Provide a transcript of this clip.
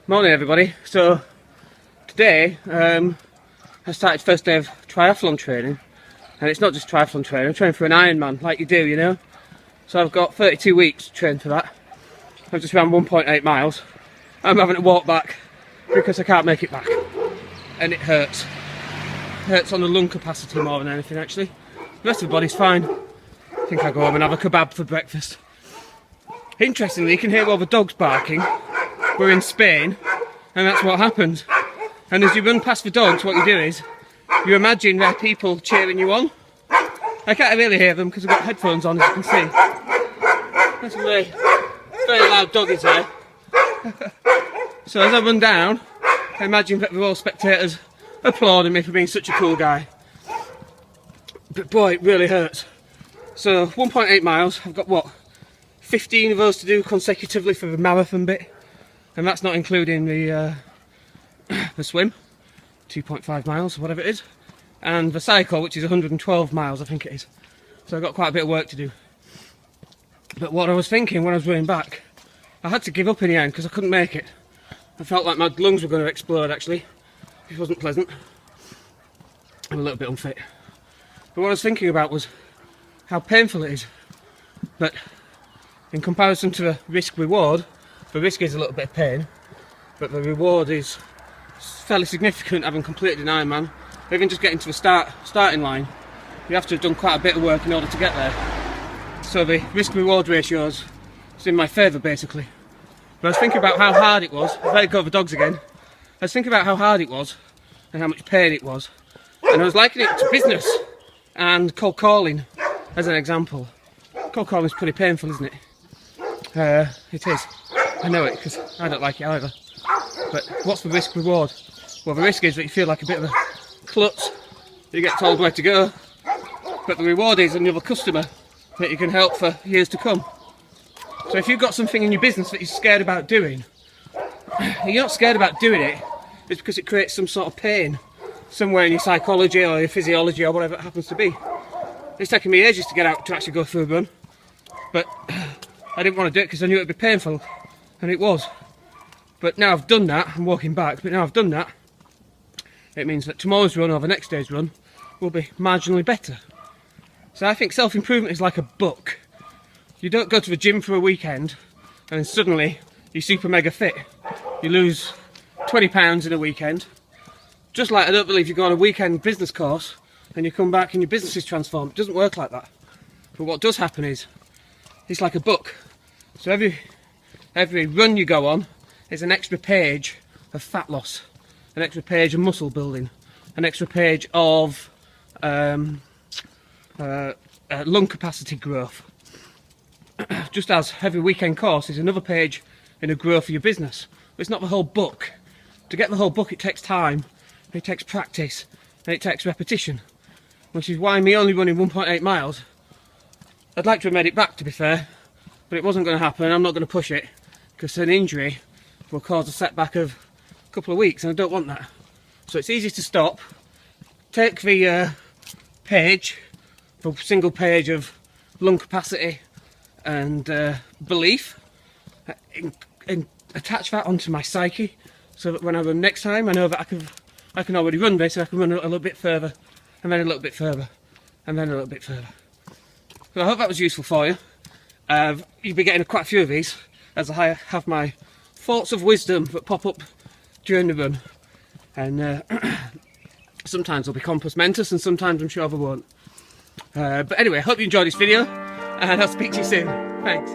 Morning everybody. So today I started first day of triathlon training, and it's not just triathlon training, I'm training for an IronMan like you do, you know. So I've got 32 weeks to train for that. I've just ran 1.8 miles. I'm having to walk back because I can't make it back, and it hurts. It hurts on the lung capacity more than anything actually. The rest of the body's fine. I think I'll go home and have a kebab for breakfast. Interestingly, you can hear all the dogs barking. We're in Spain, and that's what happens. And as you run past the dogs, what you do is you imagine there are people cheering you on. I can't really hear them because I've got headphones on, as you can see. There's some very loud doggies there. So as I run down, I imagine that we're all spectators applauding me for being such a cool guy. But boy, it really hurts. So 1.8 miles, I've got what, 15 of those to do consecutively for the marathon bit. And that's not including the swim, 2.5 miles, whatever it is, and the cycle, which is 112 miles, I think it is. So I've got quite a bit of work to do. But what I was thinking when I was running back, I had to give up in the end because I couldn't make it. I felt like my lungs were going to explode actually. It wasn't pleasant. I'm a little bit unfit. But what I was thinking about was how painful it is. But in comparison to the risk-reward, the risk is a little bit of pain, but the reward is fairly significant having completed an Ironman. Even just getting to the starting line, you have to have done quite a bit of work in order to get there. So the risk-reward ratio is in my favour basically. But I was thinking about how hard it was. I better go over dogs again. I was thinking about how hard it was and how much pain it was. And I was likening it to business and cold calling as an example. Cold calling is pretty painful, isn't it? It is. I know it because I don't like it either. But what's the risk reward? Well, the risk is that you feel like a bit of a klutz. You get told where to go. But the reward is another customer that you can help for years to come. So if you've got something in your business that you're scared about doing, you're not scared about doing it, it's because it creates some sort of pain somewhere in your psychology or your physiology or whatever it happens to be. It's taken me ages to get out to actually go for a run. But I didn't want to do it because I knew it would be painful, and it was. But now I've done that, I'm walking back, but now I've done that, it means that tomorrow's run or the next day's run will be marginally better. So I think self-improvement is like a book. You don't go to the gym for a weekend and then suddenly you're super mega fit. You lose 20 pounds in a weekend. Just like I don't believe you go on a weekend business course and you come back and your business is transformed. It doesn't work like that. But what does happen is, it's like a book. So every run you go on is an extra page of fat loss, an extra page of muscle building, an extra page of lung capacity growth. Just as every weekend course is another page in a growth for your business. But it's not the whole book. To get the whole book it takes time, it takes practice, and it takes repetition. Which is why me only running 1.8 miles, I'd like to have made it back to be fair, but it wasn't going to happen. I'm not going to push it because an injury will cause a setback of a couple of weeks and I don't want that. So it's easy to stop, take the page, the single page of lung capacity and belief, and attach that onto my psyche so that when I run next time I know that I can already run this, so I can run a little bit further and then a little bit further and then a little bit further. So I hope that was useful for you. You'll be getting quite a few of these as I have my thoughts of wisdom that pop up during the run. And sometimes they'll be compos mentis and sometimes I'm sure they won't. But anyway, I hope you enjoyed this video and I'll speak to you soon. Thanks.